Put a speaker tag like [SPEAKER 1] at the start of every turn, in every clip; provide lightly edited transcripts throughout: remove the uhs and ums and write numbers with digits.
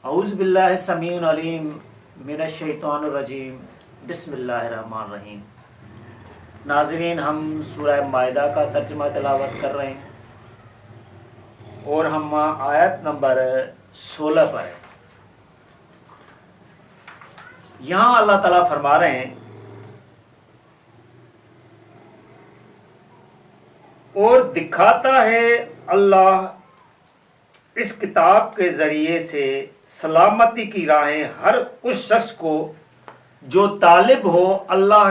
[SPEAKER 1] اعوذ باللہ السمیع العلیم من الشیطان الرجیم بسم اللہ الرحمن الرحیم۔ ناظرین، ہم سورہ مائدہ کا ترجمہ تلاوت کر رہے ہیں اور ہم آیت نمبر 16 پر ہیں۔ یہاں اللہ تعالیٰ فرما رہے ہیں اور دکھاتا ہے اللہ اس کتاب کے ذریعے سے سلامتی کی راہیں ہر اس شخص کو جو طالب ہو اللہ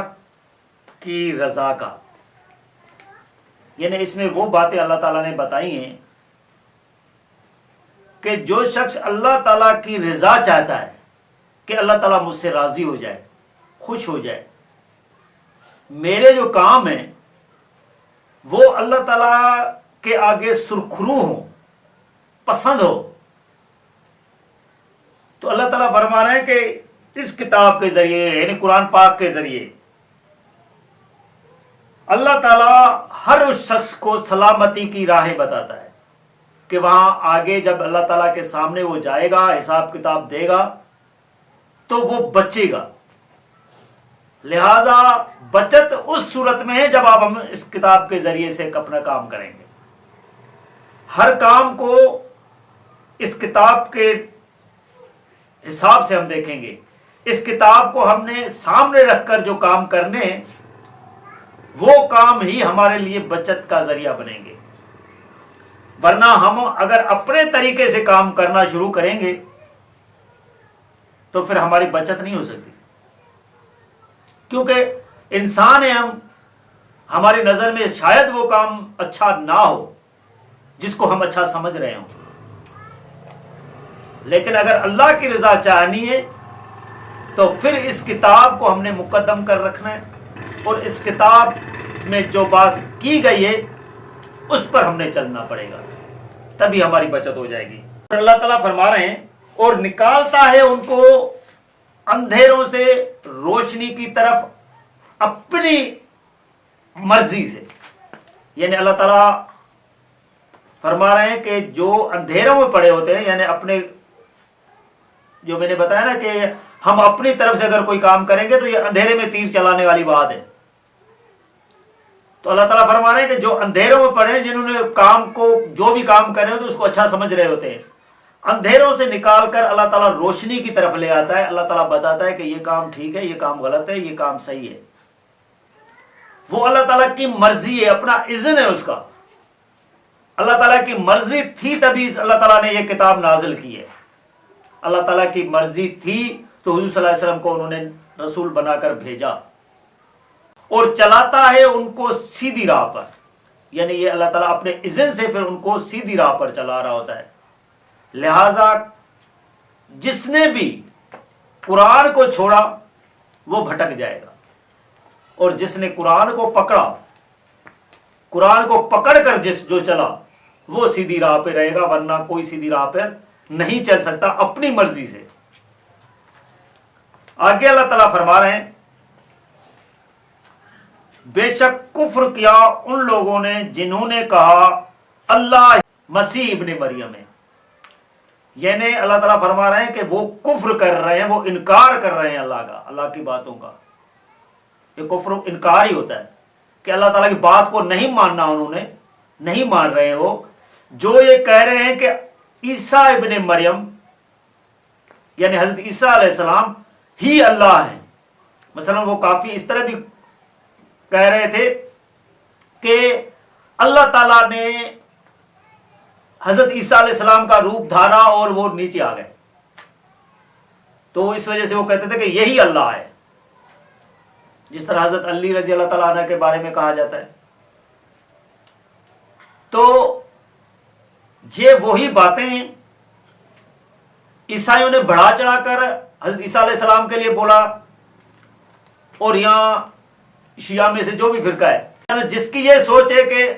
[SPEAKER 1] کی رضا کا۔ یعنی اس میں وہ باتیں اللہ تعالیٰ نے بتائی ہیں کہ جو شخص اللہ تعالیٰ کی رضا چاہتا ہے کہ اللہ تعالیٰ مجھ سے راضی ہو جائے، خوش ہو جائے، میرے جو کام ہیں وہ اللہ تعالیٰ کے آگے سرخرو ہوں، پسند ہو، تو اللہ تعالیٰ فرما رہے ہیں کہ اس کتاب کے ذریعے یعنی قرآن پاک کے ذریعے اللہ تعالیٰ ہر اس شخص کو سلامتی کی راہیں بتاتا ہے کہ وہاں آگے جب اللہ تعالیٰ کے سامنے وہ جائے گا، حساب کتاب دے گا تو وہ بچے گا۔ لہذا بچت اس صورت میں ہے جب آپ ہم اس کتاب کے ذریعے سے اپنا کام کریں گے۔ ہر کام کو اس کتاب کے حساب سے ہم دیکھیں گے، اس کتاب کو ہم نے سامنے رکھ کر جو کام کرنے ہیں وہ کام ہی ہمارے لیے بچت کا ذریعہ بنیں گے، ورنہ ہم اگر اپنے طریقے سے کام کرنا شروع کریں گے تو پھر ہماری بچت نہیں ہو سکتی، کیونکہ انسان ہیں ہم، ہماری نظر میں شاید وہ کام اچھا نہ ہو جس کو ہم اچھا سمجھ رہے ہوں، لیکن اگر اللہ کی رضا چاہنی ہے تو پھر اس کتاب کو ہم نے مقدم کر رکھنا ہے اور اس کتاب میں جو بات کی گئی ہے اس پر ہم نے چلنا پڑے گا، تبھی ہماری بچت ہو جائے گی۔ اللہ تعالیٰ فرما رہے ہیں اور نکالتا ہے ان کو اندھیروں سے روشنی کی طرف اپنی مرضی سے۔ یعنی اللہ تعالیٰ فرما رہے ہیں کہ جو اندھیروں میں پڑے ہوتے ہیں، یعنی اپنے جو میں نے بتایا نا کہ ہم اپنی طرف سے اگر کوئی کام کریں گے تو یہ اندھیرے میں تیر چلانے والی بات ہے، تو اللہ تعالیٰ فرما رہے ہیں کہ جو اندھیروں میں پڑے ہیں، جنہوں نے کام کو جو بھی کام کرے ہو تو اس کو اچھا سمجھ رہے ہوتے ہیں، اندھیروں سے نکال کر اللہ تعالیٰ روشنی کی طرف لے آتا ہے۔ اللہ تعالیٰ بتاتا ہے کہ یہ کام ٹھیک ہے، یہ کام غلط ہے، یہ کام صحیح ہے۔ وہ اللہ تعالیٰ کی مرضی ہے، اپنا اذن ہے اس کا۔ اللہ تعالیٰ کی مرضی تھی تبھی اللہ تعالیٰ نے یہ کتاب نازل کی ہے۔ اللہ تعالیٰ کی مرضی تھی تو حضور صلی اللہ علیہ وسلم کو انہوں نے رسول بنا کر بھیجا، اور چلاتا ہے ان کو سیدھی راہ پر۔ یعنی یہ اللہ تعالیٰ اپنے اذن سے پھر ان کو سیدھی راہ پر چلا رہا ہوتا ہے۔ لہذا جس نے بھی قرآن کو چھوڑا وہ بھٹک جائے گا، اور جس نے قرآن کو پکڑا، قرآن کو پکڑ کر جو چلا وہ سیدھی راہ پہ رہے گا، ورنہ کوئی سیدھی راہ پہ نہیں چل سکتا اپنی مرضی سے۔ آگے اللہ تعالیٰ فرما رہے ہیں بے شک کفر کیا ان لوگوں نے جنہوں نے کہا اللہ مسیح ابن مریم ہے۔ یعنی اللہ تعالیٰ فرما رہے ہیں کہ وہ کفر کر رہے ہیں، وہ انکار کر رہے ہیں اللہ کا، اللہ کی باتوں کا۔ یہ کفر انکار ہی ہوتا ہے کہ اللہ تعالیٰ کی بات کو نہیں ماننا، انہوں نے نہیں مان رہے ہیں۔ وہ جو یہ کہہ رہے ہیں کہ عیسیٰ ابن مریم یعنی حضرت عیسیٰ علیہ السلام ہی اللہ ہیں۔ مثلا وہ کافی اس طرح بھی کہہ رہے تھے کہ اللہ تعالیٰ نے حضرت عیسیٰ علیہ السلام کا روپ دھارا اور وہ نیچے آ گئے، تو اس وجہ سے وہ کہتے تھے کہ یہی اللہ ہے، جس طرح حضرت علی رضی اللہ تعالیٰ عنہ کے بارے میں کہا جاتا ہے۔ تو یہ وہی باتیں عیسائیوں نے بڑھا چڑھا کر حضرت عیسیٰ علیہ السلام کے لیے بولا، اور یہاں شیعہ میں سے جو بھی فرقہ ہے جس کی یہ سوچ ہے کہ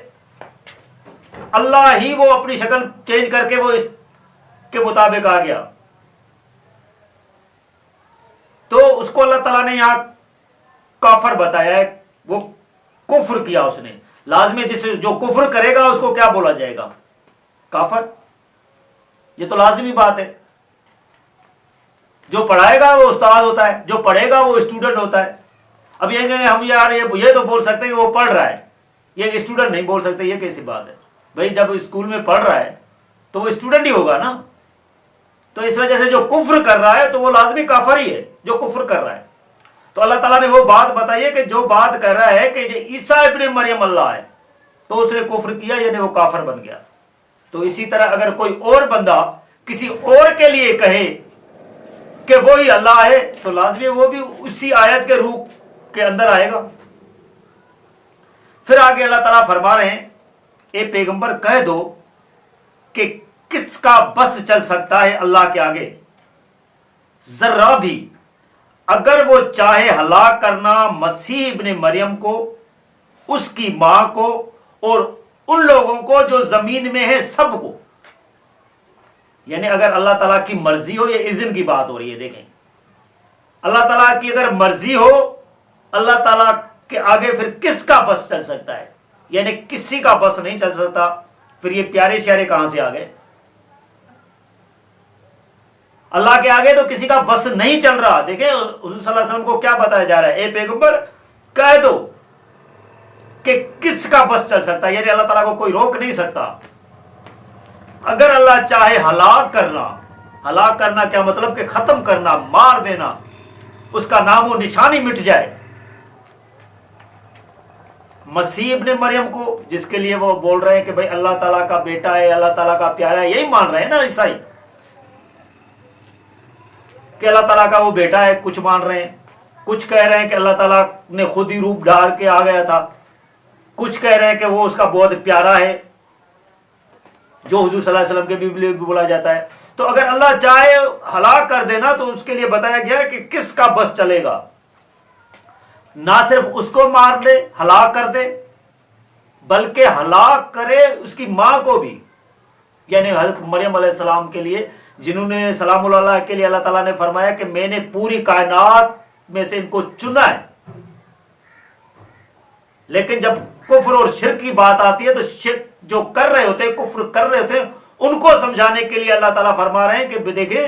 [SPEAKER 1] اللہ ہی وہ اپنی شکل چینج کر کے وہ اس کے مطابق آ گیا، تو اس کو اللہ تعالیٰ نے یہاں کافر بتایا ہے، وہ کفر کیا اس نے۔ لازمی جو کفر کرے گا اس کو کیا بولا جائے گا؟ کافر۔ یہ تو لازمی بات ہے۔ جو پڑھائے گا وہ استاد ہوتا ہے، جو پڑھے گا وہ اسٹوڈنٹ ہوتا ہے۔ اب یہ کہیں ہم یار یہ تو بول سکتے ہیں کہ وہ پڑھ رہا ہے، یہ اسٹوڈنٹ نہیں بول سکتے، یہ کیسی بات ہے بھائی؟ جب اسکول میں پڑھ رہا ہے تو وہ اسٹوڈنٹ ہی ہوگا نا۔ تو اس وجہ سے جو کفر کر رہا ہے تو وہ لازمی کافر ہی ہے جو کفر کر رہا ہے۔ تو اللہ تعالیٰ نے وہ بات بتائی ہے کہ جو بات کر رہا ہے کہ عیسیٰ ابن مریم اللہ ہے تو اس نے کفر کیا، یعنی وہ کافر بن گیا۔ تو اسی طرح اگر کوئی اور بندہ کسی اور کے لیے کہے کہ وہی اللہ ہے تو لازمی وہ بھی اسی آیت کے روح کے اندر آئے گا۔ پھر آگے اللہ تعالیٰ فرما رہے ہیں، اے پیغمبر کہہ دو کہ کس کا بس چل سکتا ہے اللہ کے آگے؟ ذرہ بھی اگر وہ چاہے ہلاک کرنا مسیح ابن مریم کو، اس کی ماں کو اور ان لوگوں کو جو زمین میں ہے سب کو، یعنی اگر اللہ تعالیٰ کی مرضی ہو، یہ اذن کی بات ہو رہی ہے۔ دیکھیں اللہ تعالیٰ کی اگر مرضی ہو، اللہ تعالیٰ کے آگے پھر کس کا بس چل سکتا ہے؟ یعنی کسی کا بس نہیں چل سکتا۔ پھر یہ پیارے شیارے کہاں سے آ گئے؟ اللہ کے آگے تو کسی کا بس نہیں چل رہا۔ دیکھیں حضور صلی اللہ علیہ وسلم کو کیا بتایا جا رہا ہے، اے پیغمبر کہہ دو کہ کس کا بس چل سکتا ہے، یعنی اللہ تعالیٰ کو کوئی روک نہیں سکتا۔ اگر اللہ چاہے ہلاک کرنا کیا مطلب کہ ختم کرنا، مار دینا، اس کا نام و نشانی مٹ جائے، مسیح ابن مریم کو، جس کے لیے وہ بول رہے ہیں کہ بھائی اللہ تعالیٰ کا بیٹا ہے، اللہ تعالیٰ کا پیارا ہے، یہی مان رہے ہیں نا عیسائی کہ اللہ تعالیٰ کا وہ بیٹا ہے، کچھ مان رہے ہیں، کچھ کہہ رہے ہیں کہ اللہ تعالیٰ نے خود ہی روپ ڈھال کے آ گیا تھا، کچھ کہہ رہے ہیں کہ وہ اس کا بہت پیارا ہے، جو حضور صلی اللہ علیہ وسلم کے بھی بولا جاتا ہے۔ تو اگر اللہ چاہے ہلاک کر دینا تو اس کے لیے بتایا گیا کہ کس کا بس چلے گا، نہ صرف اس کو مار دے، ہلاک کر دے، بلکہ ہلاک کرے اس کی ماں کو بھی، یعنی حضرت مریم علیہ السلام کے لیے، جنہوں نے سلام اللہ کے لیے اللہ تعالیٰ نے فرمایا کہ میں نے پوری کائنات میں سے ان کو چنا ہے۔ لیکن جب کفر اور شرک کی بات آتی ہے تو شرک جو کر رہے ہوتے ہیں، کفر کر رہے ہوتے ہیں، ان کو سمجھانے کے لیے اللہ تعالیٰ فرما رہے ہیں کہ دیکھیں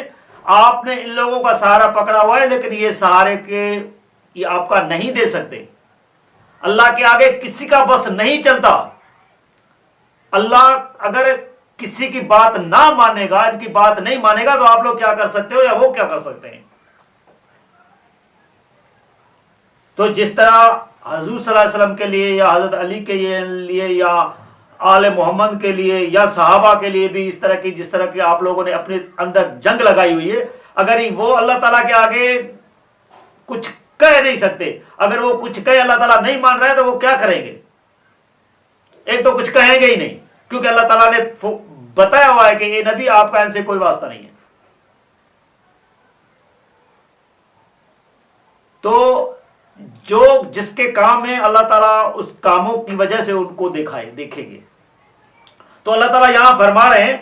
[SPEAKER 1] آپ نے ان لوگوں کا سہارا پکڑا ہوا ہے، لیکن یہ سہارے کے یہ آپ کا نہیں دے سکتے۔ اللہ کے آگے کسی کا بس نہیں چلتا۔ اللہ اگر کسی کی بات نہ مانے گا، ان کی بات نہیں مانے گا، تو آپ لوگ کیا کر سکتے ہو یا وہ کیا کر سکتے ہیں؟ تو جس طرح حضور صلی اللہ علیہ وسلم کے لیے یا حضرت علی کے لیے یا آل محمد کے لیے یا صحابہ کے لیے بھی اس طرح کی، جس طرح کی آپ لوگوں نے اپنے اندر جنگ لگائی ہوئی ہے، اگر وہ اللہ تعالیٰ کے آگے کچھ کہہ نہیں سکتے، اگر وہ کچھ کہے اللہ تعالیٰ نہیں مان رہا ہے تو وہ کیا کریں گے؟ ایک تو کچھ کہیں گے ہی نہیں، کیونکہ اللہ تعالیٰ نے بتایا ہوا ہے کہ یہ نبی آپ کا ان سے کوئی واسطہ نہیں ہے۔ تو جو جس کے کام ہے اللہ تعالیٰ اس کاموں کی وجہ سے ان کو دیکھیں گے۔ تو اللہ تعالیٰ یہاں فرما رہے ہیں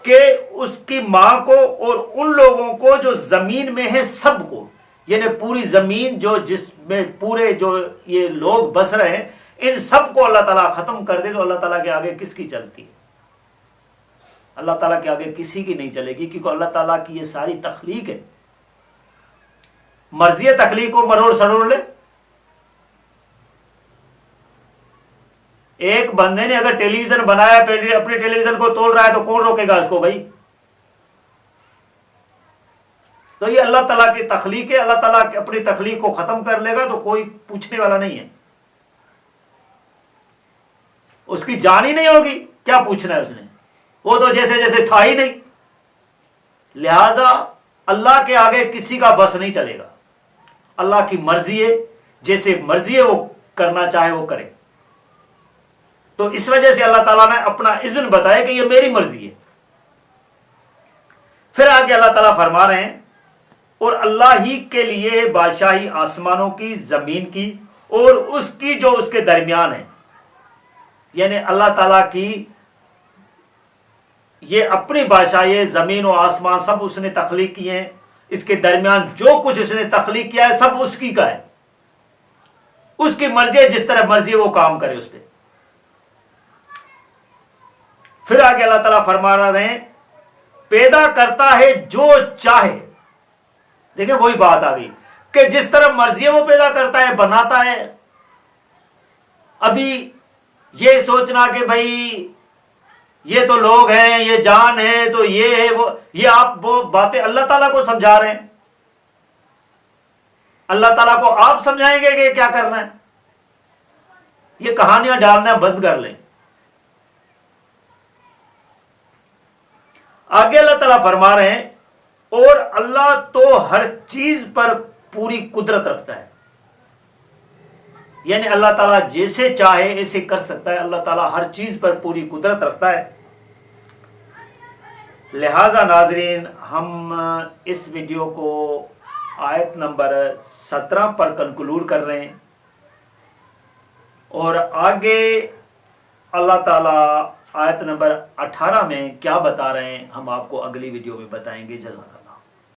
[SPEAKER 1] کہ اس کی ماں کو اور ان لوگوں کو جو زمین میں ہے سب کو، یعنی پوری زمین جو جس میں پورے جو یہ لوگ بس رہے ہیں، ان سب کو اللہ تعالیٰ ختم کر دے تو اللہ تعالیٰ کے آگے کس کی چلتی ہے؟ اللہ تعالیٰ کے آگے کسی کی نہیں چلے گی، کیونکہ اللہ تعالیٰ کی یہ ساری تخلیق ہے۔ مرضی تخلیق کو مروڑ سڑوڑ لے۔ ایک بندے نے اگر ٹیلی ویژن بنایا، اپنے ٹیلی ویژن کو توڑ رہا ہے تو کون روکے گا اس کو بھائی؟ تو یہ اللہ تعالیٰ کی تخلیق ہے، اللہ تعالیٰ اپنی تخلیق کو ختم کر لے گا تو کوئی پوچھنے والا نہیں ہے، اس کی جان ہی نہیں ہوگی، کیا پوچھنا ہے اس نے؟ وہ تو جیسے جیسے تھا ہی نہیں۔ لہذا اللہ کے آگے کسی کا بس نہیں چلے گا، اللہ کی مرضی ہے، جیسے مرضی ہے وہ کرنا چاہے وہ کرے۔ تو اس وجہ سے اللہ تعالیٰ نے اپنا اذن بتایا کہ یہ میری مرضی ہے۔ پھر آگے اللہ تعالیٰ فرما رہے ہیں، اور اللہ ہی کے لیے بادشاہی آسمانوں کی، زمین کی اور اس کی جو اس کے درمیان ہے، یعنی اللہ تعالیٰ کی یہ اپنی بادشاہی، زمین و آسمان سب اس نے تخلیق کیے ہیں، اس کے درمیان جو کچھ اس نے تخلیق کیا ہے سب اس کی کا ہے، اس کی مرضی ہے، جس طرح مرضی ہے وہ کام کرے اس پہ۔ پھر آگے اللہ تعالیٰ فرما رہے ہیں، پیدا کرتا ہے جو چاہے، دیکھیں وہی بات آ گئی کہ جس طرح مرضی ہے وہ پیدا کرتا ہے، بناتا ہے. ابھی یہ سوچنا کہ بھائی یہ تو لوگ ہیں، یہ جان ہے، تو یہ ہے وہ، یہ آپ وہ باتیں اللہ تعالیٰ کو سمجھا رہے ہیں. اللہ تعالیٰ کو آپ سمجھائیں گے کہ کیا کرنا ہے؟ یہ کہانیاں ڈالنا بند کر لیں. آگے اللہ تعالیٰ فرما رہے ہیں اور اللہ تو ہر چیز پر پوری قدرت رکھتا ہے. یعنی اللہ تعالیٰ جیسے چاہے ایسے کر سکتا ہے. اللہ تعالیٰ ہر چیز پر پوری قدرت رکھتا ہے. لہذا ناظرین ہم اس ویڈیو کو آیت نمبر 17 پر کنکلوڈ کر رہے ہیں، اور آگے اللہ تعالیٰ آیت نمبر 18 میں کیا بتا رہے ہیں ہم آپ کو اگلی ویڈیو میں بتائیں گے. جزاک اللہ.